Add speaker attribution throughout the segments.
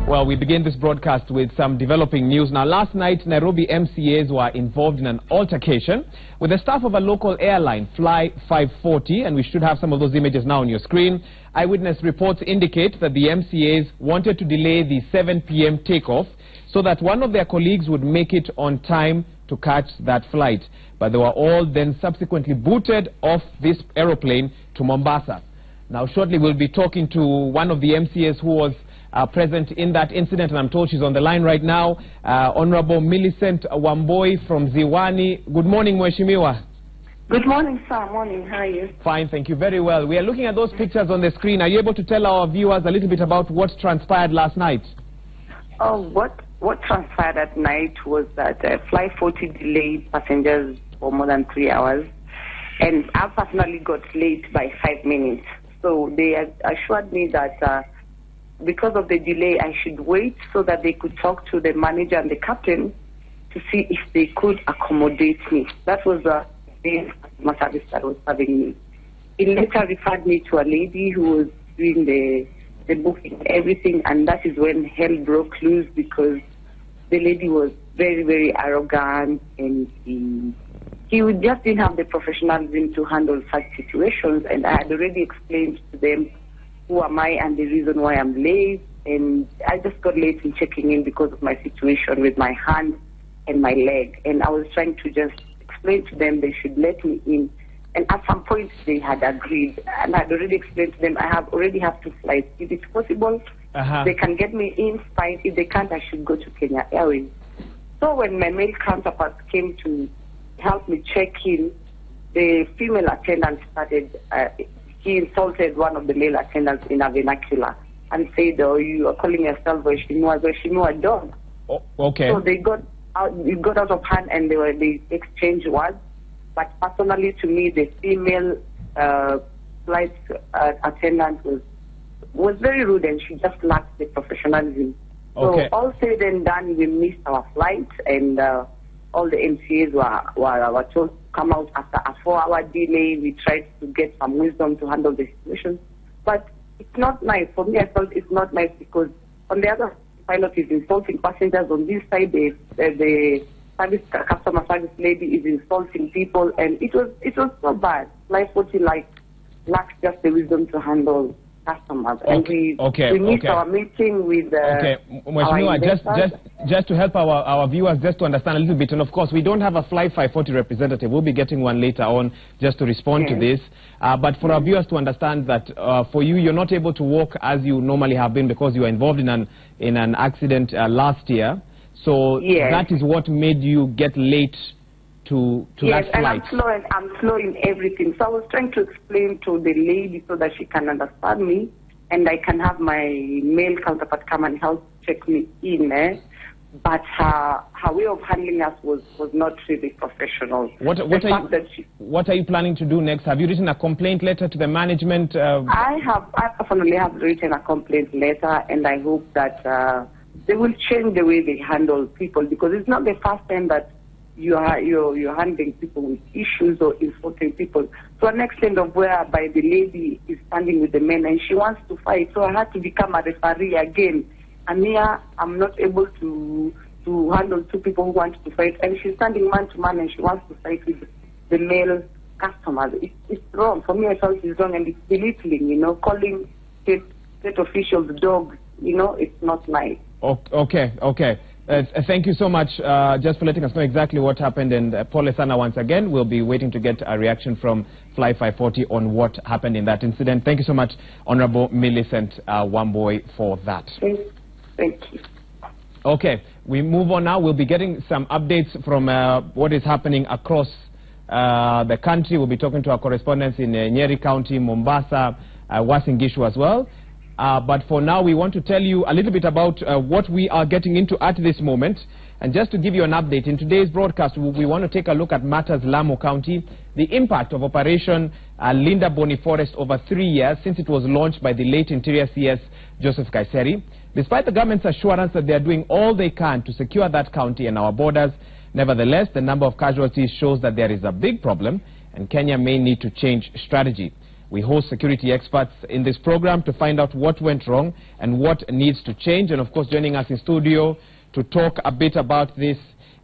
Speaker 1: Well, we begin this broadcast with some developing news. Now, last night, Nairobi MCAs were involved in an altercation with the staff of a local airline, Fly 540, and we should have some of those images now on your screen. Eyewitness reports indicate that the MCAs wanted to delay the 7 p.m. takeoff so that one of their colleagues would make it on time to catch that flight. But they were all then subsequently booted off this aeroplane to Mombasa. Now, shortly we'll be talking to one of the MCAs who was present in that incident, and I'm told she's on the line right now. Honorable Millicent Wamboi from Ziwani. Good morning, Mheshimiwa.
Speaker 2: Good morning, sir. Morning. How are you?
Speaker 1: Fine, thank you very well. We are looking at those pictures on the screen. Are you able to tell our viewers a little bit about what transpired last night?
Speaker 2: Oh, what transpired at night was that Fly 40 delayed passengers for more than 3 hours, and I personally got late by 5 minutes. So they assured me that because of the delay, I should wait so that they could talk to the manager and the captain to see if they could accommodate me. That was the customer service that was serving me. He later referred me to a lady who was doing the booking, everything, and that is when hell broke loose, because the lady was very, very arrogant, and he just didn't have the professionalism to handle such situations. And I had already explained to them who am I and the reason why I'm late, and I just got late in checking in because of my situation with my hand and my leg, and I was trying to just explain to them they should let me in, and at some point they had agreed, and I had already explained to them I already have 2 flights. If it's possible, they can get me in, fine. If they can't, I should go to Kenya Airways. So when my male counterpart came to help me check in, the female attendant started he insulted one of the male attendants in a vernacular and said, "Oh, you are calling yourself a dog."
Speaker 1: Oh, okay.
Speaker 2: So they got out, it got out of hand, and they exchanged words. But personally, to me, the female flight attendant was very rude, and she just lacked the professionalism.
Speaker 1: Okay.
Speaker 2: So all said and done, we missed our flight, and all the MCAs were told to come out after a 4-hour delay. We tried to get some wisdom to handle the situation, but it's not nice. For me, I felt it's not nice, because on the other, the pilot is insulting passengers. On this side, the customer service lady is insulting people, and it was so bad. Fly 40 lacks just the wisdom to handle customers, and we missed our meeting with
Speaker 1: just to help our viewers just to understand a little bit, and of course we don't have a Fly 540 representative. We'll be getting one later on just to respond to this, but for our viewers to understand that for you, you're not able to walk as you normally have been because you were involved in an accident last year, so that is what made you get late to that flight.
Speaker 2: And I'm slow in everything. So I was trying to explain to the lady so that she can understand me, and I can have my male counterpart come and help check me in. But her way of handling us was not really professional. What
Speaker 1: are you planning to do next? Have you written a complaint letter to the management?
Speaker 2: I personally have written a complaint letter, and I hope that they will change the way they handle people, because it's not the first time that you're handling people with issues or insulting people to an extent of whereby the lady is standing with the men and she wants to fight. So I had to become a referee again. And here I'm not able to handle 2 people who want to fight, and she's standing man to man and she wants to fight with the male customers. It's wrong. For me, I felt it's wrong, and it's belittling, calling state officials dogs, it's not nice.
Speaker 1: Okay. Thank you so much just for letting us know exactly what happened, and Pole Sana once again. We'll be waiting to get a reaction from Fly 540 on what happened in that incident. Thank you so much, Honorable Millicent Wamboi, for that.
Speaker 2: Thank you.
Speaker 1: Okay, we move on now. We'll be getting some updates from what is happening across the country. We'll be talking to our correspondents in Nyeri County, Mombasa, Uasin Gishu as well. But for now, we want to tell you a little bit about what we are getting into at this moment. And just to give you an update, in today's broadcast, we want to take a look at matters Lamu County, the impact of Operation Linda Boni Forest over 3 years since it was launched by the late Interior CS Joseph Kaiseri. Despite the government's assurance that they are doing all they can to secure that county and our borders, nevertheless, the number of casualties shows that there is a big problem, and Kenya may need to change strategy. We host security experts in this program to find out what went wrong and what needs to change. And of course, joining us in studio to talk a bit about this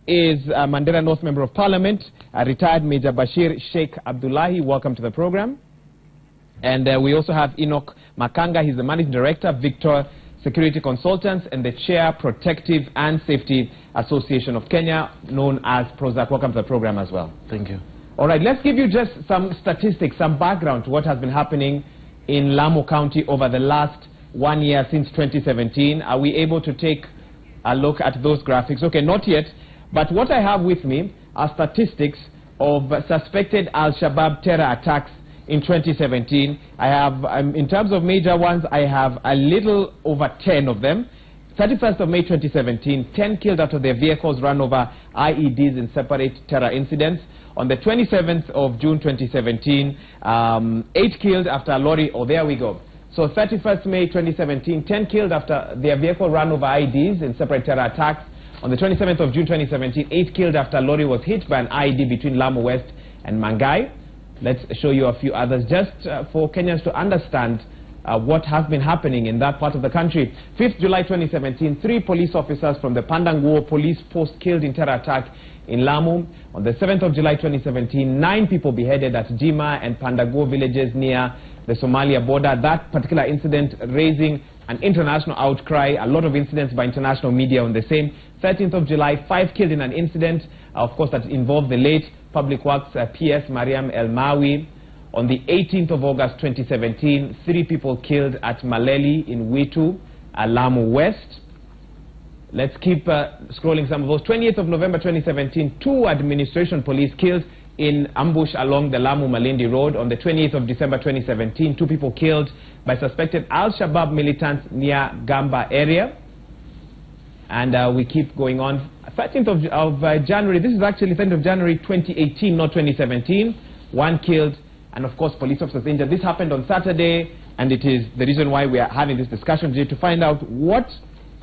Speaker 1: is Mandera North Member of Parliament, retired Major Bashir Sheikh Abdullahi. Welcome to the program. And we also have Enoch Makanga. He's the Managing Director, Victor Security Consultants, and the Chair, Protective and Safety Association of Kenya, known as PROSAC. Welcome to the program as well.
Speaker 3: Thank you.
Speaker 1: All right, let's give you just some statistics, some background to what has been happening in Lamu County over the last 1 year since 2017. Are we able to take a look at those graphics? Okay, not yet, but what I have with me are statistics of suspected Al-Shabaab terror attacks in 2017. I have, in terms of major ones, I have a little over 10 of them. 31st of May 2017, 10 killed after their vehicles ran over IEDs in separate terror incidents. On the 27th of June 2017, 8 killed after a lorry, oh there we go. So 31st May 2017, 10 killed after their vehicle ran over IEDs in separate terror attacks. On the 27th of June 2017, 8 killed after a lorry was hit by an IED between Lamu West and Mangai. Let's show you a few others just for Kenyans to understand what has been happening in that part of the country. 5th July 2017, 3 police officers from the Pandanguo police post killed in terror attack in Lamu. On the 7th of July 2017, 9 people beheaded at Jima and Pandanguo villages near the Somalia border. That particular incident raising an international outcry, a lot of incidents by international media on the same. 13th of July, 5 killed in an incident, of course, that involved the late Public Works PS Mariam El Mawi. On the 18th of August 2017, 3 people killed at Maleli in Witu, Lamu West. Let's keep scrolling some of those. 28th of November 2017, 2 administration police killed in ambush along the Lamu-Malindi Road. On the 28th of December 2017, 2 people killed by suspected Al-Shabaab militants near Gamba area. And we keep going on. 13th of January, this is actually 13th of January 2018, not 2017. 1 killed, and of course police officers injured. This happened on Saturday, and it is the reason why we are having this discussion today, to find out what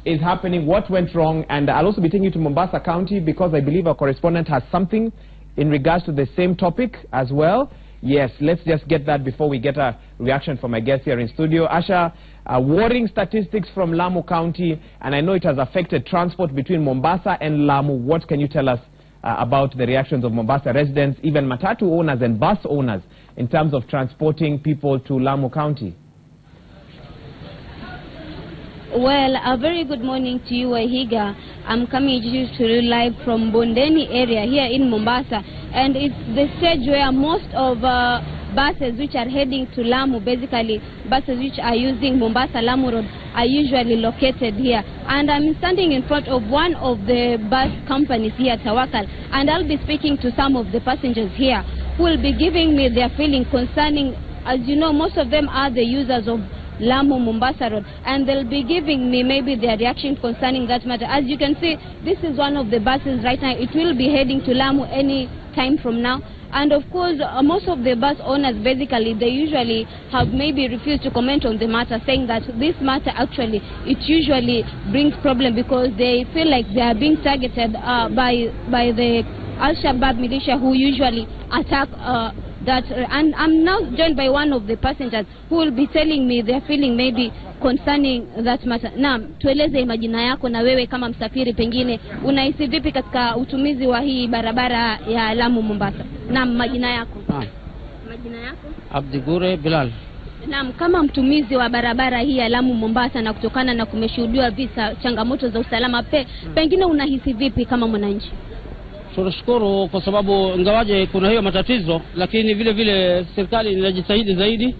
Speaker 1: is happening, what went wrong. And I'll also be taking you to Mombasa County, because I believe our correspondent has something in regards to the same topic as well. Yes, let's just get that before we get a reaction from my guest here in studio. Asha, worrying statistics from Lamu County, and I know it has affected transport between Mombasa and Lamu. What can you tell us about the reactions of Mombasa residents, even matatu owners and bus owners, in terms of transporting people to Lamu County?
Speaker 4: Well, a very good morning to you, Wahiga. I'm coming to you live from Bondeni area here in Mombasa, and it's the stage where most of buses which are heading to Lamu, basically buses which are using Mombasa-Lamu Road, are usually located here. And I'm standing in front of one of the bus companies here, Tawakal, and I'll be speaking to some of the passengers here who will be giving me their feeling concerning, as you know, most of them are the users of Lamu-Mombasa Road, and they'll be giving me maybe their reaction concerning that matter. As you can see, this is one of the buses right now. It will be heading to Lamu any time from now. And of course, most of the bus owners, basically, they usually have maybe refused to comment on the matter, saying that this matter actually, it usually brings problem because they feel like they are being targeted by the Al-Shabaab militia, who usually attack that. And I'm now joined by one of the passengers who will be telling me their feeling maybe concerning that matter. Naam, tueleze majina yako na wewe kama msafiri, pengine unahisi vipi katika utumizi wa hii barabara ya Lamu Mombasa? Naam, majina yako. Majina yako?
Speaker 3: Abdigure Bilal.
Speaker 4: Naam, kama mtumizi wa barabara hii ya Lamu Mombasa, na kutokana na kumeshuhudiwa visa changamoto za usalama, pengine unahisi vipi kama mwananchi?
Speaker 3: Tunashukuru kwa sababu ingawaje kuna hiyo matatizo, lakini vile vile serikali inajitahidi zaidi.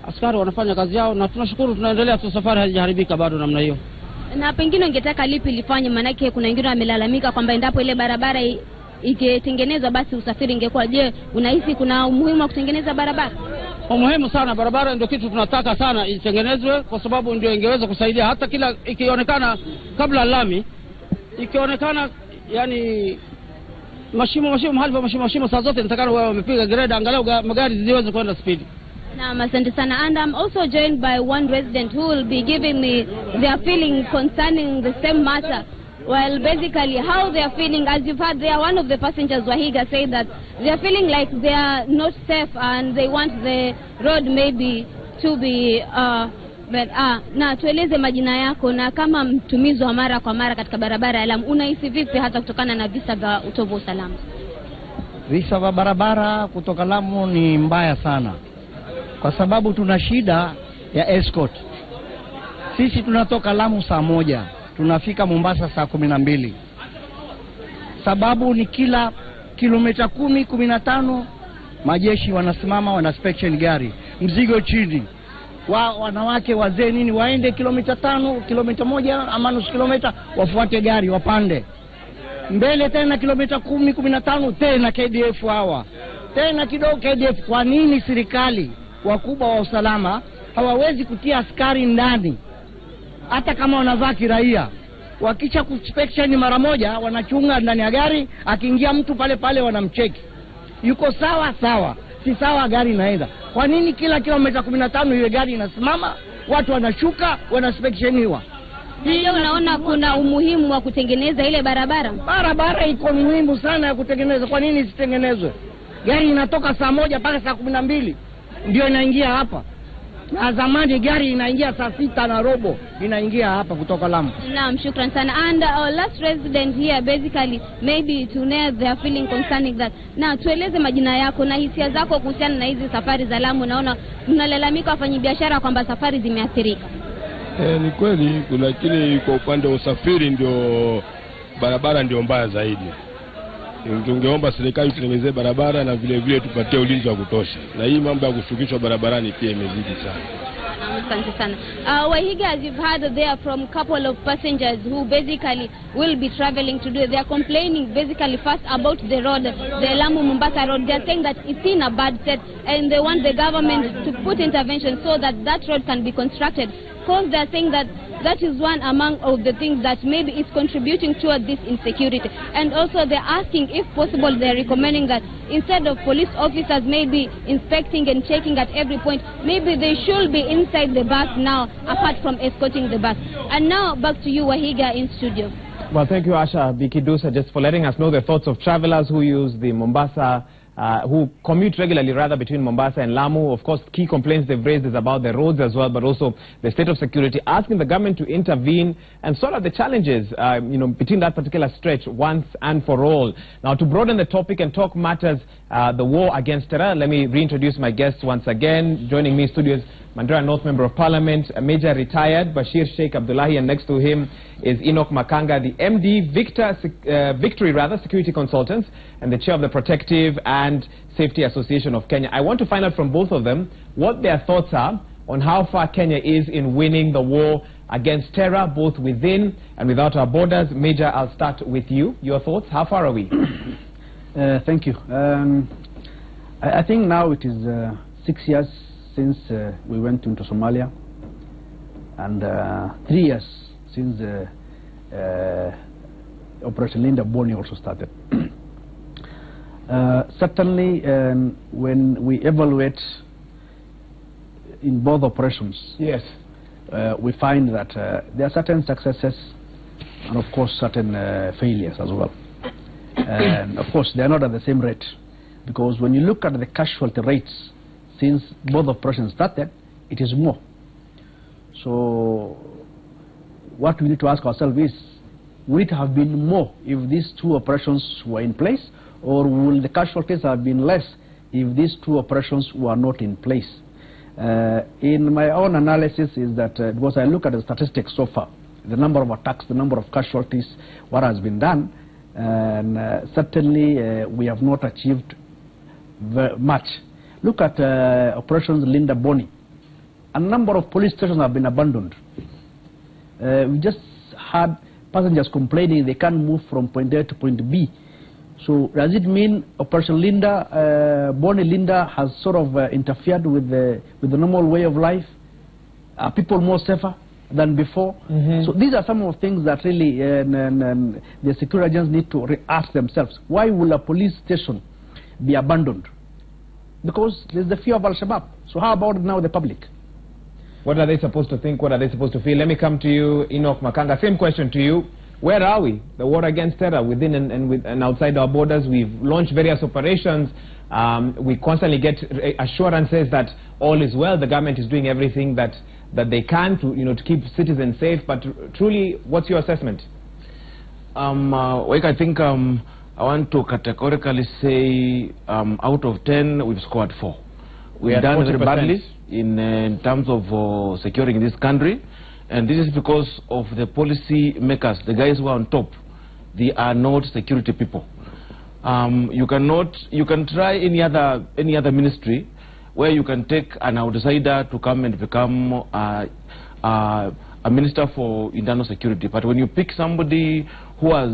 Speaker 3: Askari wanafanya kazi yao na tunashukuru, tunaendelea tu, safari haijaharibika bado namna hiyo.
Speaker 4: Na pengine ungetaka lipi lifanye, manake kuna wengine wamelalamika kwamba endapo ile barabara ikitengenezwa basi usafiri ingekuwa. Je, unahisi kuna umuhimu wa kutengeneza barabara?
Speaker 3: Umuhimu sana, barabara ndio kitu tunataka sana itengenezwe, kwa sababu ndio ingeweza kusaidia hata kila ikionekana kabla lami ikionekana, yani mashimo mahali pa mashimo saa zote nitakana wao wamepiga grade angalau magari ziweze kwenda speed.
Speaker 4: Naam, asante sana. And I'm also joined by one resident who will be giving me their feeling concerning the same matter. well, basically how they are feeling. As you've heard, they are one of the passengers, Wahiga, say that they are feeling like they are not safe and they want the road maybe to be na tueleze majina yako na kama mtumizi wa mara kwa mara katika barabara ya Lamu, unahisi vipi hata kutokana na visa vya utovu usalama?
Speaker 5: Visa vya barabara kutoka Lamu ni mbaya sana, kwa sababu tuna shida ya escort. Sisi tunatoka Lamu saa 1, tunafika Mombasa saa 12. Sababu ni kila kilomita 10, 15 majeshi wanasimama, wanaspection gari, mzigo chini. Wanawake wazee nini waende kilomita 5, kilomita 1 ama nusu kilomita, wafuate gari wapande. Mbele tena kilomita 10, 15 tena KDF hawa. Tena kidogo KDF. Kwa nini serikali wakubwa wa usalama hawawezi kutia askari ndani? Hata kama wanavaa kiraia, wakisha kuspection mara moja wanachunga ndani ya gari, akiingia mtu pale pale wanamcheki. Yuko sawa sawa, si sawa gari inaenda. Kwa nini kila kilomita 15 ile gari inasimama, watu wanashuka, wanaspectioniwa?
Speaker 4: Hiyo unaona kuna umuhimu wa kutengeneza ile barabara?
Speaker 5: Barabara iko muhimu sana ya kutengeneza. Kwa nini isitengenezwe? Gari inatoka saa 1 mpaka saa 12 ndio inaingia hapa. Na zamani gari inaingia saa 6 na robo inaingia hapa kutoka Lamu.
Speaker 4: Naam, shukran sana. And our last resident here, basically maybe to know their feeling concerning that. Na tueleze majina yako na hisia zako kuhusiana na hizi safari za Lamu. Naona mnalalamika wafanyabiashara kwamba safari zimeathirika.
Speaker 6: Ni kweli, lakini kwa upande wa usafiri ndio barabara ndio mbaya zaidi. Tungeomba serikali tutengenezee barabara na vile vile tupatie ulinzi wa kutosha. Na hii mambo ya kushukishwa barabarani pia imezidi sana.
Speaker 4: Asante sana. Wahiga, as you've heard, they are from a couple of passengers who basically will be traveling today. They are complaining basically first about the road, the Lamu-Mombasa road. They are saying that it's in a bad state and they want the government to put intervention so that that road can be constructed. Because they are saying that that is one among of the things that maybe is contributing toward this insecurity. And also they're asking, if possible, they're recommending that instead of police officers maybe inspecting and checking at every point, maybe they should be inside the bus now, apart from escorting the bus. And now back to you, Wahiga, in studio.
Speaker 1: Well, thank you, Asha Bikidusa, just for letting us know the thoughts of travelers who use the Mombasa, who commute regularly rather between Mombasa and Lamu. Of course, key complaints they've raised is about the roads as well, but also the state of security, asking the government to intervene and sort out the challenges, between that particular stretch once and for all. Now, to broaden the topic and talk matters, the war against terror, let me reintroduce my guests once again. Joining me in studios, Mandera North Member of Parliament, Major Retired Bashir Sheikh Abdullahi, and next to him is Enoch Makanga, the MD, Victory Security Consultants, and the Chair of the Protective and Safety Association of Kenya. I want to find out from both of them what their thoughts are on how far Kenya is in winning the war against terror, both within and without our borders. Major, I'll start with you. Your thoughts, how far are we?
Speaker 7: Thank you. I think now it is 6 years since we went into Somalia, and 3 years since Operation Linda Boni also started. Certainly, when we evaluate in both operations,
Speaker 1: yes,
Speaker 7: we find that there are certain successes and of course certain failures as well. And of course they are not at the same rate, because when you look at the casualty rates since both operations started, it is more. So what we need to ask ourselves is, would it have been more if these two operations were in place, or will the casualties have been less if these two operations were not in place? In my own analysis is that, because I look at the statistics so far, the number of attacks, the number of casualties, what has been done, and certainly we have not achieved very much. Look at operations Linda Boni. A number of police stations have been abandoned. We just had passengers complaining they can't move from point A to point B. So does it mean Operation Linda, Boni Linda has sort of interfered with the normal way of life? Are people more safer than before? So these are some of the things that really the security agents need to ask themselves. Why will a police station be abandoned? Because there's the fear of Al-Shabaab. So how about now the public?
Speaker 1: What are they supposed to think? What are they supposed to feel? Let me come to you, Enoch Makanga. Same question to you. Where are we? The war against terror within and outside our borders. We've launched various operations. We constantly get assurances that all is well. The government is doing everything that they can to, to keep citizens safe. But truly, what's your assessment?
Speaker 8: I think I want to categorically say out of 10, we've scored 4. We've done very badly in terms of securing this country. And this is because of the policy makers, the guys who are on top. They are not security people. You can try any other ministry where you can take an outsider to come and become a minister for internal security. But when you pick somebody who has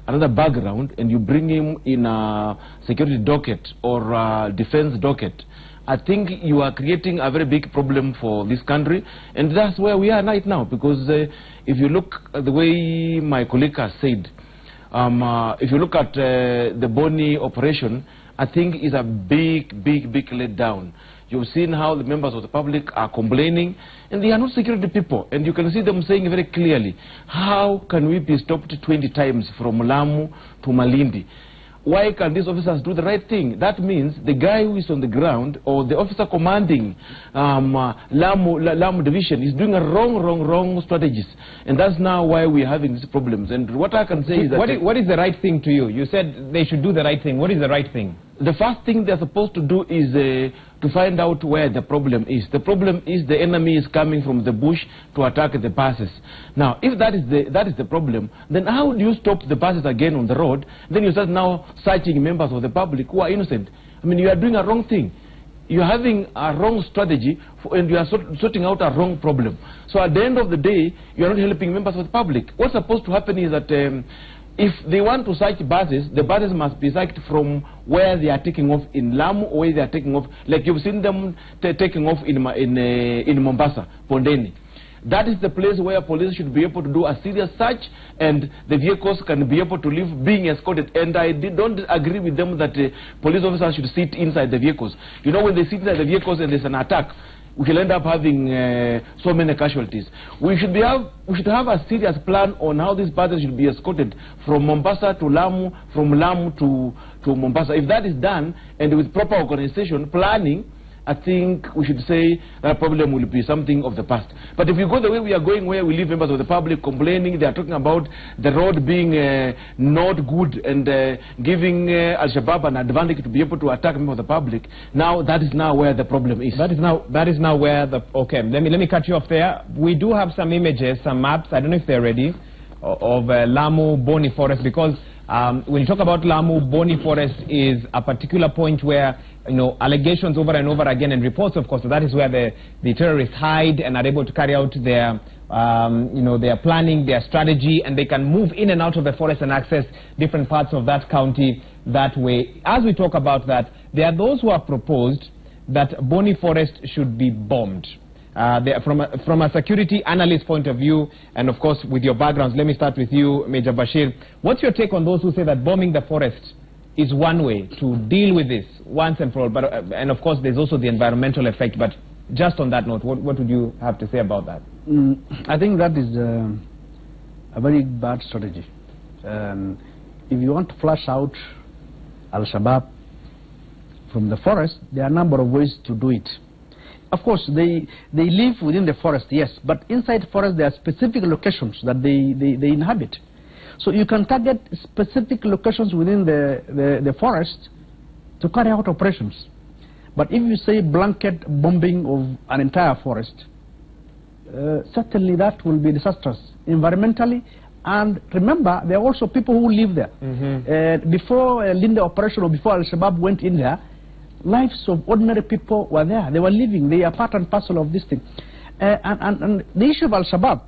Speaker 8: another background and you bring him in a security docket or a defense docket, I think you are creating a very big problem for this country, and that's where we are right now. Because if you look at the way my colleague has said, if you look at the boni operation, I think it's a big letdown. You've seen how the members of the public are complaining, and they are not security people. And you can see them saying very clearly, how can we be stopped 20 times from Lamu to Malindi? Why can these officers do the right thing? That means the guy who is on the ground, or the officer commanding Lamu division, is doing a wrong strategies. And that's now why we're having these problems. And what I can say is that...
Speaker 1: What is the right thing to you? You said they should do the right thing. What is the right thing?
Speaker 8: The first thing they're supposed to do is to find out where the problem is. The problem is the enemy is coming from the bush to attack the buses. Now, if that is the problem, then how do you stop the buses again on the road? Then you start now searching members of the public who are innocent. I mean, you are doing a wrong thing. You are having a wrong strategy, and you are sorting out a wrong problem. So at the end of the day, you are not helping members of the public. What's supposed to happen is that if they want to search buses, the buses must be searched from where they are taking off in Lamu, or where they are taking off. Like you've seen them taking off in Mombasa, Bondeni. That is the place where police should be able to do a serious search, and the vehicles can be able to leave being escorted. And I don't agree with them that police officers should sit inside the vehicles. You know, when they sit inside the vehicles and there's an attack, we will end up having so many casualties. We should have a serious plan on how these buses should be escorted from Mombasa to Lamu, from Lamu to Mombasa. If that is done, and with proper organization, planning, I think we should say that problem will be something of the past. But if you go the way we are going, where we leave members of the public complaining, they are talking about the road being not good and giving Al-Shabaab an advantage to be able to attack members of the public. Now that is now where the problem is.
Speaker 1: That is now where the... Okay, let me cut you off there. We do have some images, some maps, I don't know if they're ready, of Lamu Boni Forest, because when you talk about Lamu, Boni Forest is a particular point where, allegations over and over again, and reports, of course, so that is where the terrorists hide and are able to carry out their, their planning, their strategy, and they can move in and out of the forest and access different parts of that county that way. As we talk about that, there are those who have proposed that Boni Forest should be bombed. From a security analyst point of view, and of course with your backgrounds, let me start with you, Major Bashir. What's your take on those who say that bombing the forest is one way to deal with this once and for all? But and of course there's also the environmental effect. But just on that note, what would you have to say about that?
Speaker 7: I think that is a very bad strategy. If you want to flush out Al-Shabaab from the forest, there are a number of ways to do it. Of course, they live within the forest, yes, but inside the forest there are specific locations that they inhabit. So you can target specific locations within the forest to carry out operations. But if you say blanket bombing of an entire forest, certainly that will be disastrous environmentally. And remember, there are also people who live there. Before Linda operation, or before Al-Shabaab went in there, lives of ordinary people were there. They were living. They are part and parcel of this thing. And the issue of Al-Shabaab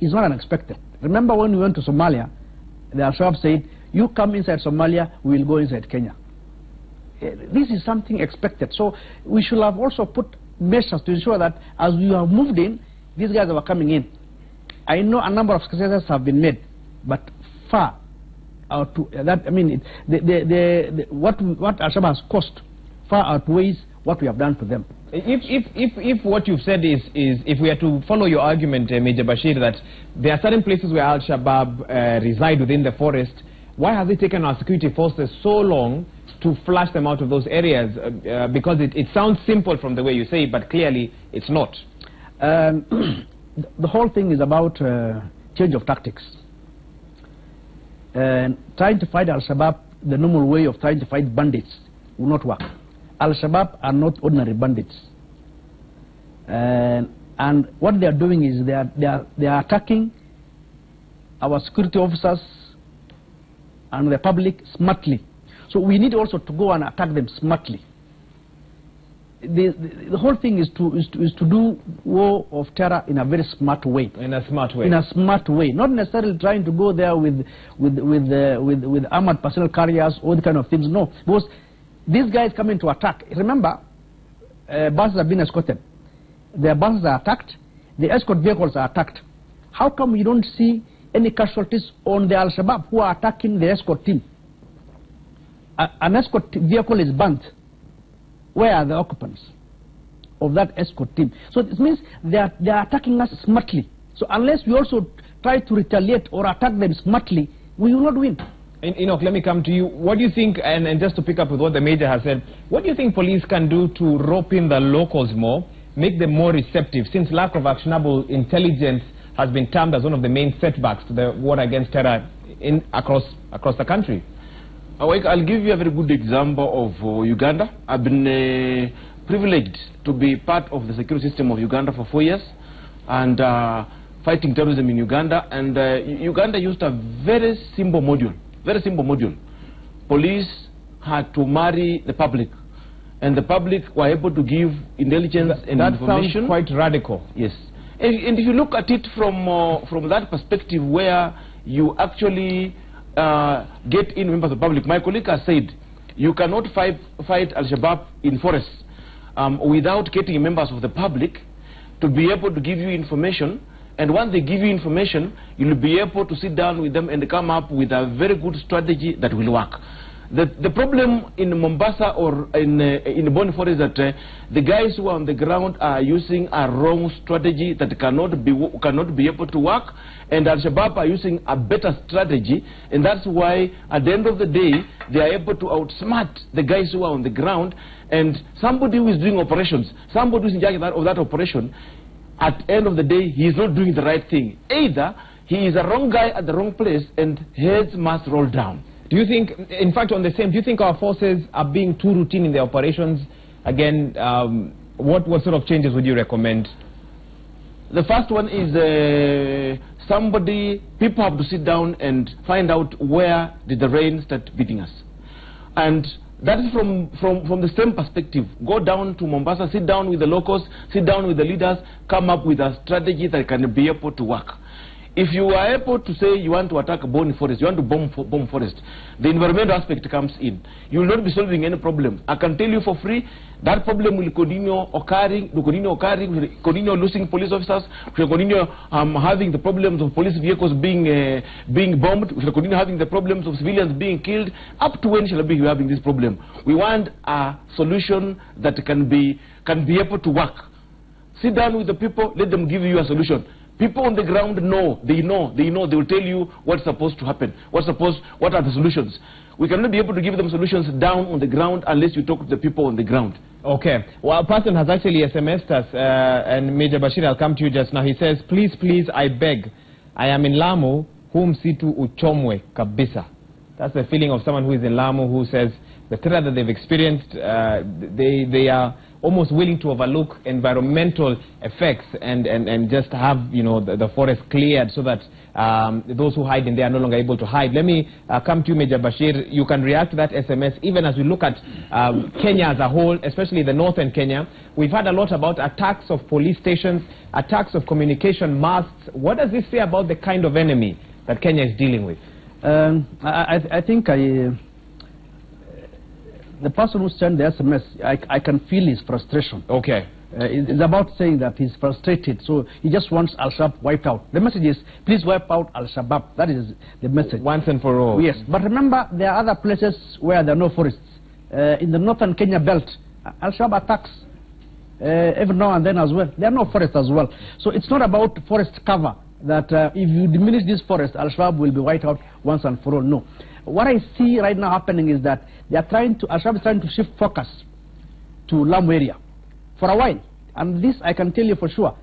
Speaker 7: is not unexpected. Remember when we went to Somalia, the Al-Shabaab said, you come inside Somalia, we will go inside Kenya. This is something expected. So we should have also put measures to ensure that as we have moved in, these guys were coming in. I know a number of successes have been made, but far out to that, I mean, what Al-Shabaab has cost far outweighs what we have done to them.
Speaker 1: If what you've said is if we are to follow your argument, Major Bashir, that there are certain places where Al-Shabaab reside within the forest, why has it taken our security forces so long to flush them out of those areas? Because it sounds simple from the way you say it, but clearly it's not.
Speaker 7: The whole thing is about change of tactics. Trying to fight Al-Shabaab, the normal way of trying to fight bandits, will not work. Al-Shabaab are not ordinary bandits. And what they are doing is they are attacking our security officers and the public smartly. So we need also to go and attack them smartly. The whole thing is to do war of terror in a very smart way.
Speaker 1: In a smart way.
Speaker 7: In a smart way, not necessarily trying to go there with armored personnel carriers, all the kind of things. No, because these guys coming to attack. Remember, buses have been escorted. Their buses are attacked. The escort vehicles are attacked. How come you don't see any casualties on the Al-Shabaab who are attacking the escort team? An escort vehicle is burnt. Where are the occupants of that escort team? So it means they are attacking us smartly. So unless we also try to retaliate or attack them smartly, we will not win.
Speaker 1: Enoch, let me come to you. What do you think, and just to pick up with what the Major has said, what do you think police can do to rope in the locals more, make them more receptive, since lack of actionable intelligence has been termed as one of the main setbacks to the war against terror across the country?
Speaker 8: I'll give you a very good example of Uganda. I've been privileged to be part of the security system of Uganda for 4 years and fighting terrorism in Uganda. And Uganda used a very simple module. Police had to marry the public, and the public were able to give intelligence and information.
Speaker 1: That sounds quite radical.
Speaker 8: Yes. And if you look at it from that perspective, where you actually get in members of the public. My colleague has said you cannot fight Al-Shabaab in forests without getting members of the public to be able to give you information, and once they give you information, you'll be able to sit down with them and come up with a very good strategy that will work. The problem in Mombasa or in the Boni forest is that the guys who are on the ground are using a wrong strategy that cannot be able to work, and Al-Shabaab are using a better strategy, and that's why at the end of the day they are able to outsmart the guys who are on the ground. And somebody who is doing operations, somebody who is in charge of that operation, at the end of the day he is not doing the right thing. Either he is a wrong guy at the wrong place and heads must roll down.
Speaker 1: Do you think, in fact, on the same, do you think our forces are being too routine in their operations? Again, what sort of changes would you recommend?
Speaker 8: The first one is people have to sit down and find out where did the rain start beating us. And that is from the same perspective. Go down to Mombasa, sit down with the locals, sit down with the leaders, come up with a strategy that can be able to work. If you are able to say you want to attack a Boni forest, you want to bomb forest, the environmental aspect comes in. You will not be solving any problem. I can tell you for free, that problem will continue occurring, will continue losing police officers, we will continue having the problems of police vehicles being bombed, we will continue having the problems of civilians being killed. Up to when shall we be having this problem? We want a solution that can be able to work. Sit down with the people, let them give you a solution. People on the ground they will tell you what's supposed to happen, what are the solutions. We cannot be able to give them solutions down on the ground unless you talk to the people on the ground.
Speaker 1: Okay. Well, a person has actually SMS'd us, and Major Bashir, I'll come to you just now. He says, please, I beg, I am in Lamu, whom situ uchomwe kabisa. That's the feeling of someone who is in Lamu, who says the terror that they've experienced, they are almost willing to overlook environmental effects and just have, you know, the forest cleared so that those who hide in there are no longer able to hide. Let me come to you, Major Bashir. You can react to that SMS even as we look at Kenya as a whole, especially the northern Kenya. We've heard a lot about attacks of police stations, attacks of communication masts. What does this say about the kind of enemy that Kenya is dealing with?
Speaker 7: I think the person who sent the SMS, I can feel his frustration.
Speaker 1: Okay.
Speaker 7: It's about saying that he's frustrated, so he just wants Al-Shabaab wiped out. The message is, please wipe out Al-Shabaab. That is the message.
Speaker 1: Once and for all.
Speaker 7: Yes, but remember, there are other places where there are no forests. In the northern Kenya belt, Al-Shabaab attacks every now and then as well. There are no forests as well. So it's not about forest cover, that if you diminish this forest, Al-Shabaab will be wiped out once and for all. No. What I see right now happening is that Al-Shabaab is trying to shift focus to Lamu area for a while. And this I can tell you for sure.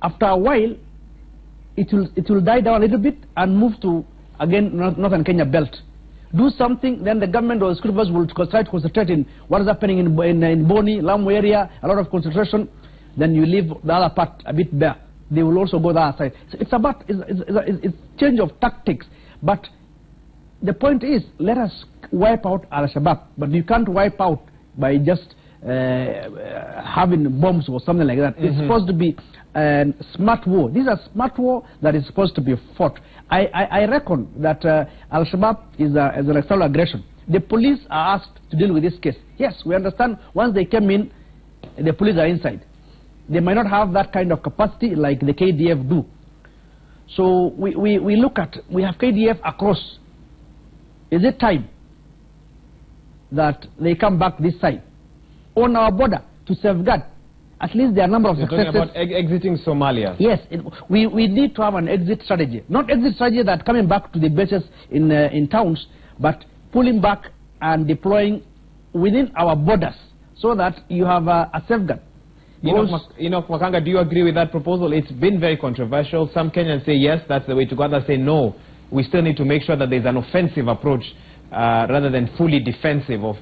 Speaker 7: After a while, it will die down a little bit and move to, again, northern Kenya belt. Do something, then the government or the security force will try to concentrate in what is happening in Boni, Lamu area, a lot of concentration. Then you leave the other part a bit bare. They will also go the other side. So it's about it's change of tactics. But the point is, let us wipe out Al-Shabaab. But you can't wipe out by just having bombs or something like that. It's supposed to be smart war. These are smart war that is supposed to be fought. I reckon that Al-Shabaab is an external aggression. The police are asked to deal with this case. Yes, we understand once they came in, the police are inside. They might not have that kind of capacity like the KDF do. So we look at, we have KDF across. Is it time that they come back this side on our border to safeguard at least their number of successes?
Speaker 1: You're talking about exiting Somalia.
Speaker 7: Yes, we need to have an exit strategy. Not exit strategy that coming back to the bases in towns, but pulling back and deploying within our borders so that you have a safeguard.
Speaker 1: Enoch Makanga, do you agree with that proposal? It's been very controversial. Some Kenyans say yes, that's the way to go. Others say no. We still need to make sure that there's an offensive approach rather than fully defensive. Of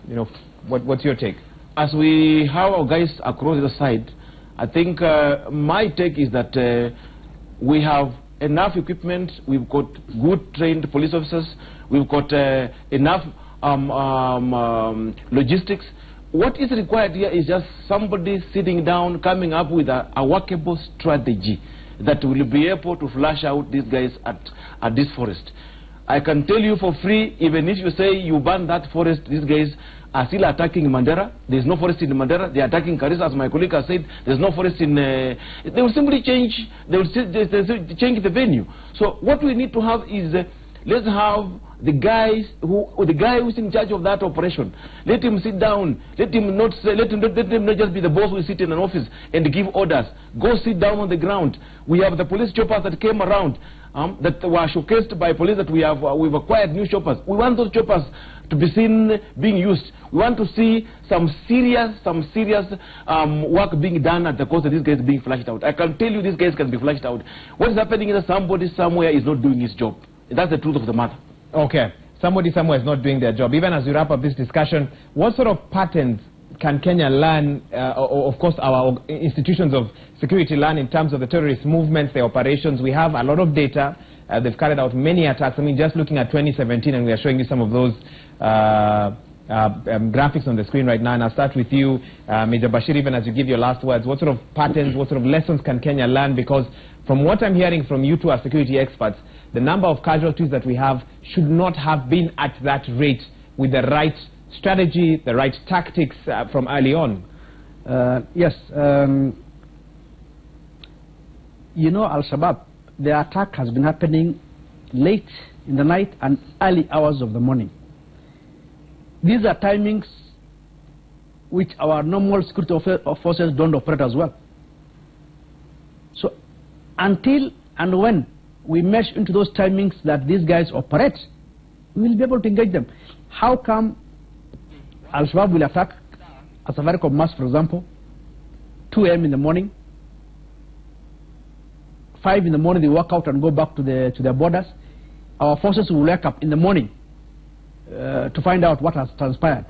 Speaker 1: what's your take?
Speaker 8: As we have our guys across the side, I think my take is that we have enough equipment. We've got good trained police officers. We've got enough logistics. What is required here is just somebody sitting down, coming up with a workable strategy that will be able to flush out these guys at this forest. I can tell you for free, even if you say you ban that forest, these guys are still attacking Mandera. There's no forest in Mandera. They're attacking Karisa, as my colleague has said. There's no forest in... they will simply change. They will change the venue. So what we need to have is... let's have the guy who's in charge of that operation. Let him sit down. Let him not just be the boss who sit in an office and give orders. Go sit down on the ground. We have the police choppers that came around that were showcased by police that we've acquired new choppers. We want those choppers to be seen being used. We want to see some serious work being done at the cost of these guys being flushed out. I can tell you these guys can be flushed out. What is happening is that somebody somewhere is not doing his job. That's the truth of the matter. Okay.
Speaker 1: Somebody somewhere is not doing their job. Even as we wrap up this discussion, what sort of patterns can Kenya learn, or of course our institutions of security learn in terms of the terrorist movements, their operations? We have a lot of data. They've carried out many attacks. I mean, just looking at 2017, and we are showing you some of those graphics on the screen right now. And I'll start with you, Major Bashir, even as you give your last words. What sort of patterns, what sort of lessons can Kenya learn? Because from what I'm hearing from you two as security experts, the number of casualties that we have should not have been at that rate with the right strategy, the right tactics from early on.
Speaker 7: Yes. You know, Al-Shabaab, the attack has been happening late in the night and early hours of the morning. These are timings which our normal security forces don't operate as well. So until and when we mesh into those timings that these guys operate, we will be able to engage them. How come Al-Shabaab will attack a Safaricom mosque, for example, 2 a.m. in the morning, 5 in the morning they walk out and go back to their borders? Our forces will wake up in the morning to find out what has transpired.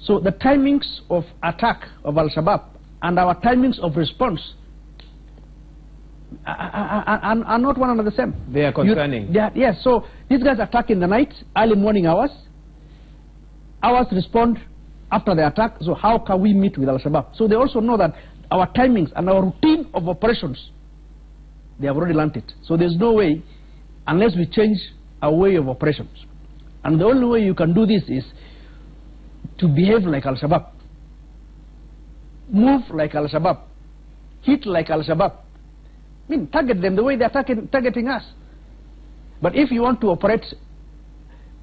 Speaker 7: So the timings of attack of Al-Shabaab and our timings of response are not one and the same.
Speaker 1: They are concerning.
Speaker 7: Yes, so these guys attack in the night, early morning hours. Ours respond after the attack. So how can we meet with Al-Shabaab? So they also know that our timings and our routine of operations, they have already learned it. So there's no way, unless we change our way of operations. And the only way you can do this is to behave like Al-Shabaab, move like Al-Shabaab, hit like Al-Shabaab. I mean, target them the way they're targeting us. But if you want to operate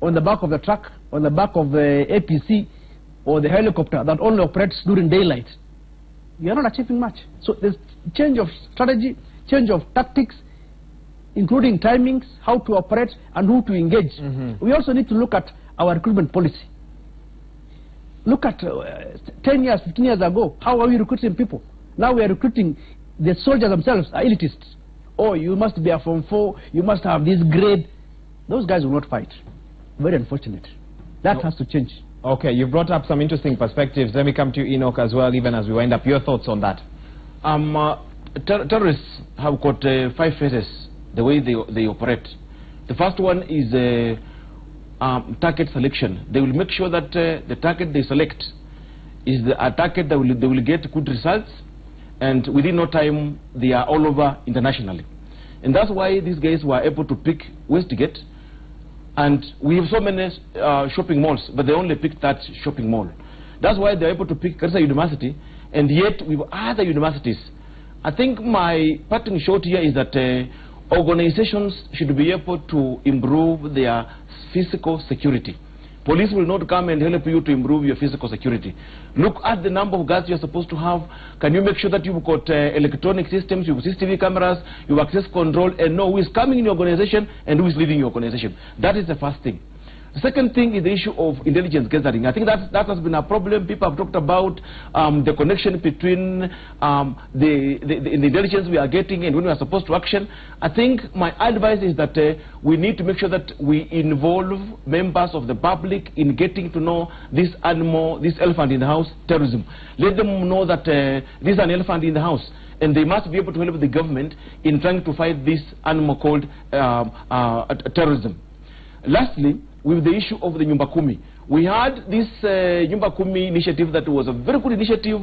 Speaker 7: on the back of the truck, on the back of the APC, or the helicopter that only operates during daylight, you are not achieving much. So there's change of strategy, change of tactics, including timings, how to operate and who to engage. We also need to look at our recruitment policy. Look at 10 years, 15 years ago, how are we recruiting people? Now we are recruiting, the soldiers themselves are elitists. Oh, you must be a Form 4, you must have this grade. Those guys will not fight. Very unfortunate. That has to change.
Speaker 1: Okay, you brought up some interesting perspectives. Let me come to you, Enoch, as well, even as we wind up. Your thoughts on that?
Speaker 8: Terrorists have got 5 phases, the way they operate. The first one is target selection. They will make sure that the target they select is a target that they will get good results, and within no time they are all over internationally. And that's why these guys were able to pick Westgate, and we have so many shopping malls, but they only picked that shopping mall. That's why they're able to pick Garissa University, and yet with other universities. I think my parting shot here is that organizations should be able to improve their physical security. Police will not come and help you to improve your physical security. Look at the number of guards you're supposed to have. Can you make sure that you've got electronic systems, you've CCTV cameras, you've access control, and know who is coming in your organization and who is leaving your organization? That is the first thing. The second thing is the issue of intelligence gathering. I think that has been a problem. People have talked about the connection between the intelligence we are getting and when we are supposed to action. I think my advice is that we need to make sure that we involve members of the public in getting to know this animal, this elephant in the house, terrorism. Let them know that there is an elephant in the house, and they must be able to help the government in trying to fight this animal called terrorism. Lastly, with the issue of the Nyumba Kumi, we had this Nyumba Kumi initiative that was a very good initiative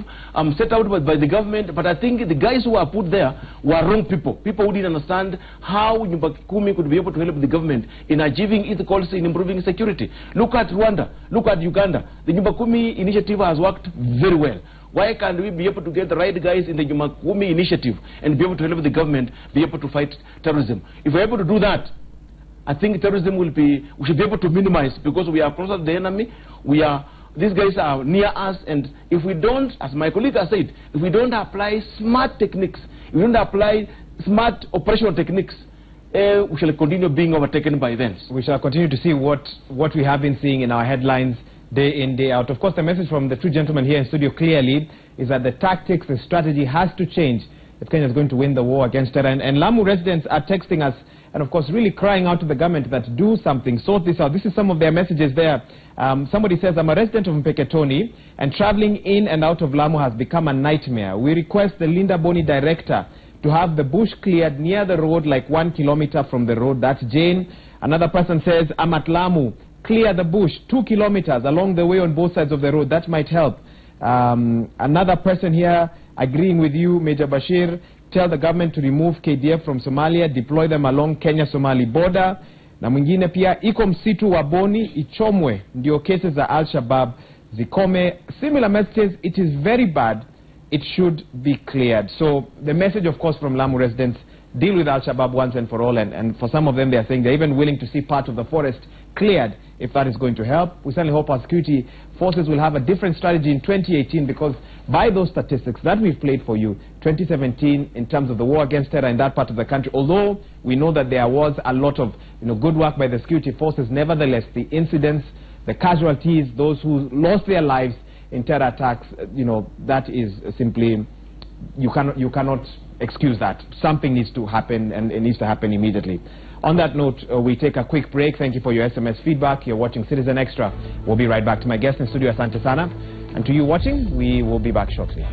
Speaker 8: set out by the government, but I think the guys who were put there were wrong people. People who didn't understand how Nyumba Kumi could be able to help the government in achieving its goals in improving security. Look at Rwanda, look at Uganda. The Nyumba Kumi initiative has worked very well. Why can't we be able to get the right guys in the Nyumba Kumi initiative and be able to help the government be able to fight terrorism? If we're able to do that, I think terrorism we should be able to minimize, because we are closer to the enemy. These guys are near us, and if we don't, as my colleague has said, if we don't apply smart techniques, if we don't apply smart operational techniques, we shall continue being overtaken by events.
Speaker 1: We shall continue to see what we have been seeing in our headlines day in, day out. Of course, the message from the two gentlemen here in studio clearly is that the tactics, the strategy has to change if Kenya is going to win the war against terror. And Lamu residents are texting us, and of course really crying out to the government that do something, sort this out. This is some of their messages there. Somebody says, I'm a resident of Mpeketoni, and traveling in and out of Lamu has become a nightmare. We request the Linda Boni director to have the bush cleared near the road, like 1 kilometer from the road. That's Jane. Another person says, I'm at Lamu, clear the bush 2 kilometers along the way on both sides of the road. That might help. Another person here agreeing with you, Major Bashir, tell the government to remove KDF from Somalia, deploy them along Kenya-Somali border. Na mwingine pia, iko msitu wa Boni, ichomwe, ndio cases za Al-Shabaab zikome. Similar messages, it is very bad, it should be cleared. So the message, of course, from Lamu residents, deal with Al-Shabaab once and for all, and for some of them they are saying they're even willing to see part of the forest cleared if that is going to help. We certainly hope our security forces will have a different strategy in 2018, because by those statistics that we've played for you, 2017 in terms of the war against terror in that part of the country, although we know that there was a lot of good work by the security forces, nevertheless the incidents, the casualties, those who lost their lives in terror attacks, that is simply, you cannot excuse that. Something needs to happen, and it needs to happen immediately. On that note, we take a quick break. Thank you for your SMS feedback. You're watching Citizen Extra. We'll be right back. To my guest in studio, Asante Sana. And to you watching, we will be back shortly.